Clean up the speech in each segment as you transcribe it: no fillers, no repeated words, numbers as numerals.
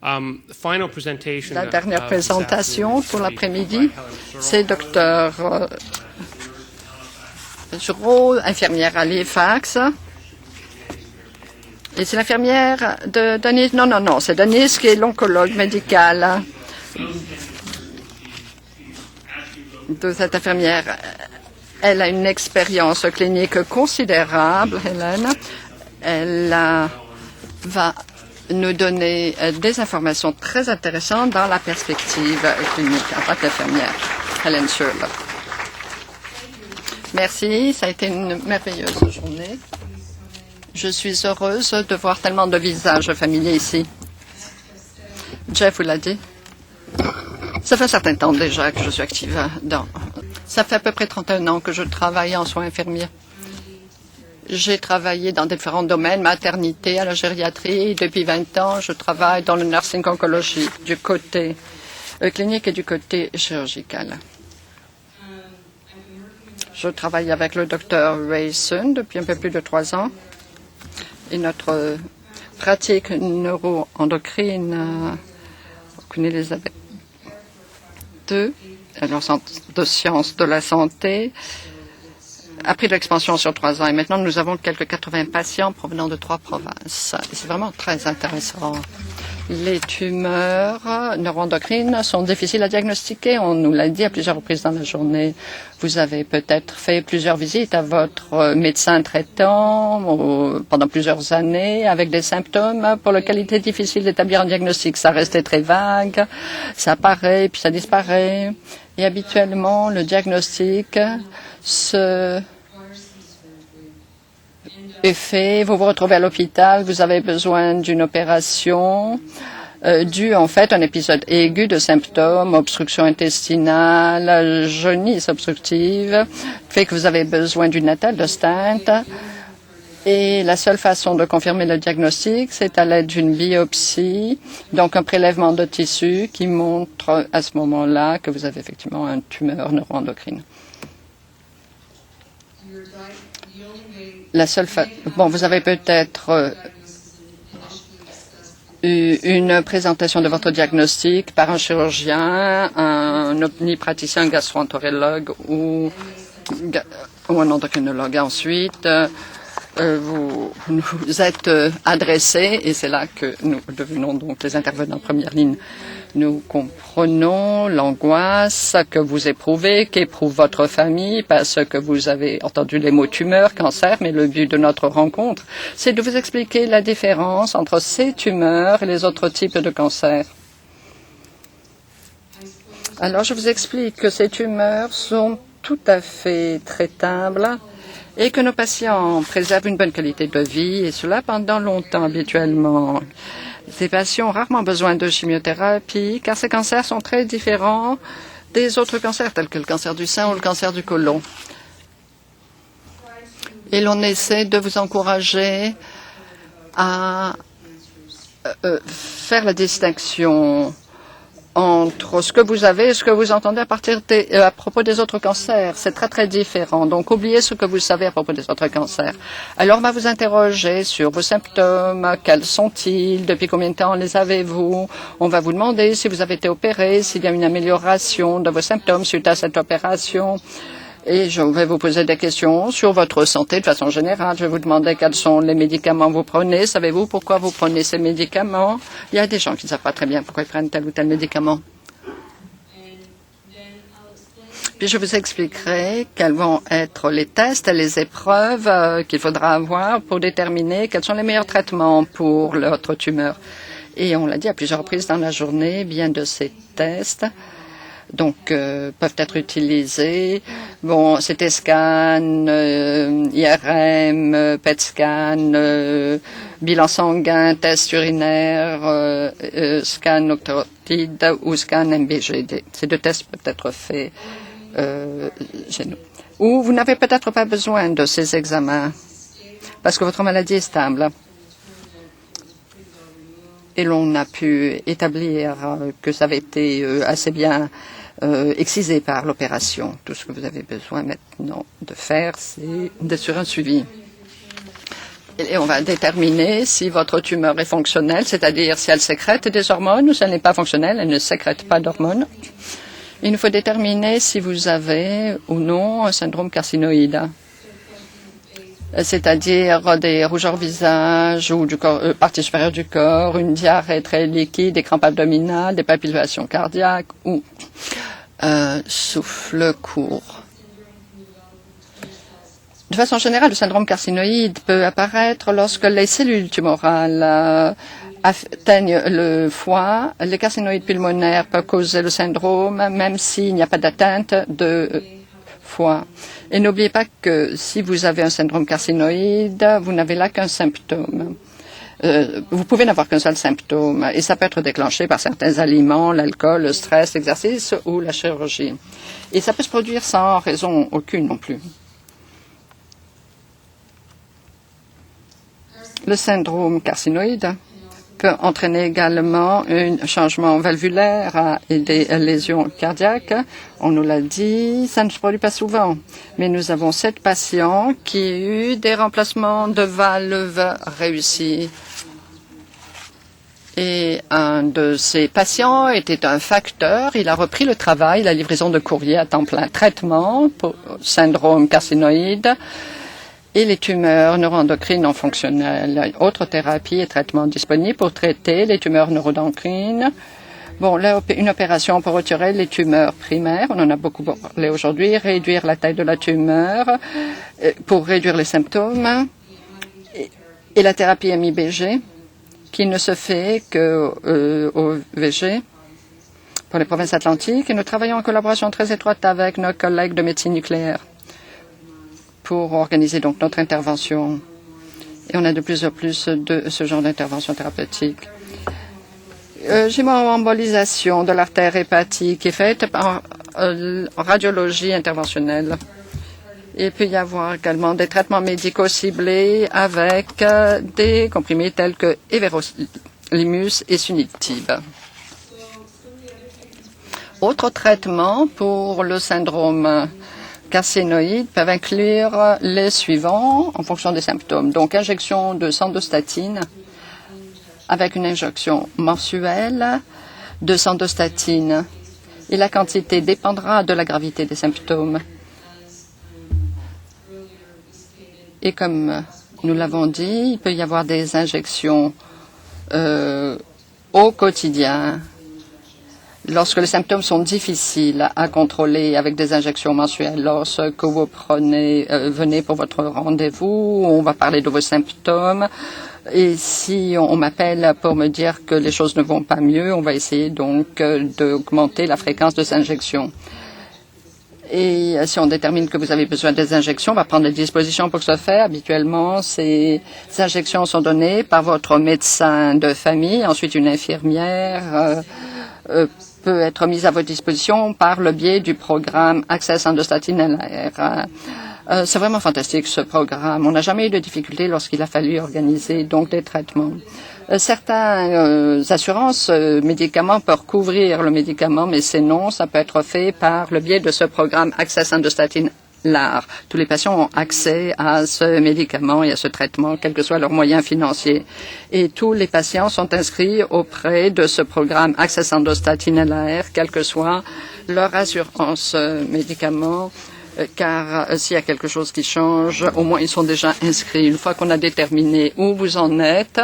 La dernière présentation pour l'après-midi, c'est Dr. Giroux, infirmière à Halifax. Et c'est l'infirmière de Denise. Non, c'est Denise qui est l'oncologue médicale de cette infirmière. Elle a une expérience clinique considérable, Hélène. Elle va nous donner des informations très intéressantes dans la perspective clinique en tant qu'infirmière. Hélène Schurler. Merci, ça a été une merveilleuse journée. Je suis heureuse de voir tellement de visages familiers ici. Jeff vous l'a dit. Ça fait un certain temps déjà que je suis active Ça fait à peu près 31 ans que je travaille en soins infirmiers. J'ai travaillé dans différents domaines, maternité, à la gériatrie. Depuis 20 ans, je travaille dans le nursing oncologie, du côté clinique et du côté chirurgical. Je travaille avec le docteur Rayson depuis un peu plus de 3 ans. Et notre pratique neuro-endocrine, Queen Elizabeth II, alors centre de sciences de la santé, a pris de l'expansion sur 3 ans. Et maintenant, nous avons quelques 80 patients provenant de 3 provinces. C'est vraiment très intéressant. Les tumeurs neuroendocrines sont difficiles à diagnostiquer. On nous l'a dit à plusieurs reprises dans la journée. Vous avez peut-être fait plusieurs visites à votre médecin traitant pendant plusieurs années avec des symptômes pour lesquels il était difficile d'établir un diagnostic. Ça restait très vague, ça apparaît puis ça disparaît. Et habituellement, le diagnostic est fait, vous vous retrouvez à l'hôpital, vous avez besoin d'une opération due en fait à un épisode aigu de symptômes, obstruction intestinale, jaunisse obstructive, fait que vous avez besoin d'une attelle de stent. Et la seule façon de confirmer le diagnostic, c'est à l'aide d'une biopsie, donc un prélèvement de tissu qui montre à ce moment-là que vous avez effectivement une tumeur neuroendocrine. Vous avez peut-être eu une présentation de votre diagnostic par un chirurgien, un omnipraticien, un gastro-entérologue ou un endocrinologue. Ensuite, vous nous êtes adressé, et c'est là que nous devenons donc les intervenants en première ligne. Nous comprenons l'angoisse que vous éprouvez, qu'éprouve votre famille, parce que vous avez entendu les mots tumeur, cancer, mais le but de notre rencontre, c'est de vous expliquer la différence entre ces tumeurs et les autres types de cancers. Alors, je vous explique que ces tumeurs sont tout à fait traitables et que nos patients préservent une bonne qualité de vie, et cela pendant longtemps habituellement. Ces patients ont rarement besoin de chimiothérapie, car ces cancers sont très différents des autres cancers, tels que le cancer du sein ou le cancer du côlon. Et l'on essaie de vous encourager à faire la distinction entre ce que vous avez et ce que vous entendez à propos des autres cancers. C'est très, très différent. Donc, oubliez ce que vous savez à propos des autres cancers. Alors, on va vous interroger sur vos symptômes, quels sont-ils, depuis combien de temps les avez-vous. On va vous demander si vous avez été opéré, s'il y a une amélioration de vos symptômes suite à cette opération. Et je vais vous poser des questions sur votre santé de façon générale. Je vais vous demander quels sont les médicaments que vous prenez. Savez-vous pourquoi vous prenez ces médicaments? Il y a des gens qui ne savent pas très bien pourquoi ils prennent tel ou tel médicament. Puis je vous expliquerai quels vont être les tests et les épreuves qu'il faudra avoir pour déterminer quels sont les meilleurs traitements pour votre tumeur. Et on l'a dit à plusieurs reprises dans la journée, bien de ces tests peuvent être utilisés. Bon, CT scan, IRM, PET scan, bilan sanguin, test urinaire, scan octotide ou scan MBGD. Ces 2 tests peuvent être faits chez nous. Ou vous n'avez peut-être pas besoin de ces examens parce que votre maladie est stable. Et l'on a pu établir que ça avait été assez bien excisé par l'opération. Tout ce que vous avez besoin maintenant de faire, c'est d'assurer un suivi. Et on va déterminer si votre tumeur est fonctionnelle, c'est-à-dire si elle sécrète des hormones ou si elle n'est pas fonctionnelle, elle ne sécrète pas d'hormones. Il nous faut déterminer si vous avez ou non un syndrome carcinoïde, c'est-à-dire des rougeurs visage ou du corps, partie supérieure du corps, une diarrhée très liquide, des crampes abdominales, des palpitations cardiaques ou souffle court. De façon générale, le syndrome carcinoïde peut apparaître lorsque les cellules tumorales atteignent le foie. Les carcinoïdes pulmonaires peuvent causer le syndrome, même s'il n'y a pas d'atteinte de foie. Et n'oubliez pas que si vous avez un syndrome carcinoïde, vous n'avez là qu'un symptôme. Vous pouvez n'avoir qu'un seul symptôme et ça peut être déclenché par certains aliments, l'alcool, le stress, l'exercice ou la chirurgie. Et ça peut se produire sans raison aucune non plus. Le syndrome carcinoïde peut entraîner également un changement valvulaire et des lésions cardiaques. On nous l'a dit, ça ne se produit pas souvent. Mais nous avons 7 patients qui ont eu des remplacements de valves réussis. Et un de ces patients était un facteur. Il a repris le travail, la livraison de courrier à temps plein. Traitement pour syndrome carcinoïde. Et les tumeurs neuroendocrines non fonctionnelles. Autre thérapie et traitement disponibles pour traiter les tumeurs neuroendocrines. Bon, là, une opération pour retirer les tumeurs primaires. On en a beaucoup parlé aujourd'hui. Réduire la taille de la tumeur pour réduire les symptômes. Et la thérapie MIBG qui ne se fait qu'au VG pour les provinces atlantiques. Et nous travaillons en collaboration très étroite avec nos collègues de médecine nucléaire pour organiser donc notre intervention. Et on a de plus en plus de ce genre d'intervention thérapeutique. Hémembolisation de l'artère hépatique est faite par radiologie interventionnelle. Il peut y avoir également des traitements médicaux ciblés avec des comprimés tels que everolimus et sunitinib. Autres traitements pour le syndrome carcinoïdes peuvent inclure les suivants en fonction des symptômes. Donc, injection de sandostatine avec une injection mensuelle de sandostatine. Et la quantité dépendra de la gravité des symptômes. Et comme nous l'avons dit, il peut y avoir des injections au quotidien. Lorsque les symptômes sont difficiles à contrôler avec des injections mensuelles, lorsque vous venez pour votre rendez-vous, on va parler de vos symptômes. Et si on m'appelle pour me dire que les choses ne vont pas mieux, on va essayer donc d'augmenter la fréquence de ces injections. Et si on détermine que vous avez besoin des injections, on va prendre des dispositions pour que ce soit fait. Habituellement, ces injections sont données par votre médecin de famille. Ensuite, une infirmière peut être mise à votre disposition par le biais du programme Accès Sandostatine LR. C'est vraiment fantastique ce programme. On n'a jamais eu de difficulté lorsqu'il a fallu organiser donc des traitements. Certaines assurances médicaments peuvent couvrir le médicament, mais sinon, ça peut être fait par le biais de ce programme Accès Sandostatine LAR. Tous les patients ont accès à ce médicament et à ce traitement, quels que soient leurs moyens financiers. Et tous les patients sont inscrits auprès de ce programme Accès Sandostatine LAR, quelle que soit leur assurance médicaments. Car s'il y a quelque chose qui change, au moins ils sont déjà inscrits. Une fois qu'on a déterminé où vous en êtes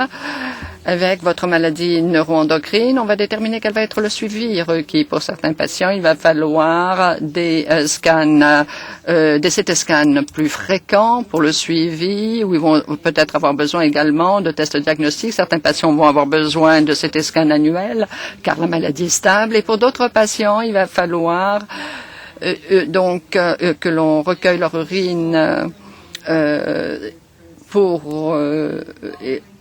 avec votre maladie neuroendocrine, on va déterminer quel va être le suivi requis. Pour certains patients, il va falloir des scans, des CT scans plus fréquents pour le suivi, où ils vont peut-être avoir besoin également de tests diagnostiques. Certains patients vont avoir besoin de CT scans annuels, car la maladie est stable. Et pour d'autres patients, il va falloir que l'on recueille leur urine pour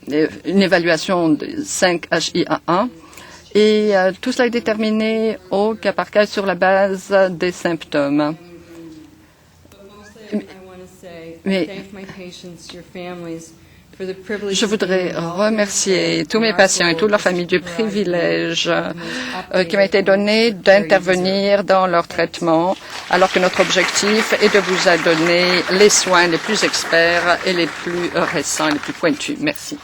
une évaluation de 5-HIAA. Et tout cela est déterminé au cas par cas sur la base des symptômes. Mais Je voudrais remercier tous mes patients et toute leur famille du privilège qui m'a été donné d'intervenir dans leur traitement, alors que notre objectif est de vous donner les soins les plus experts et les plus récents et les plus pointus. Merci.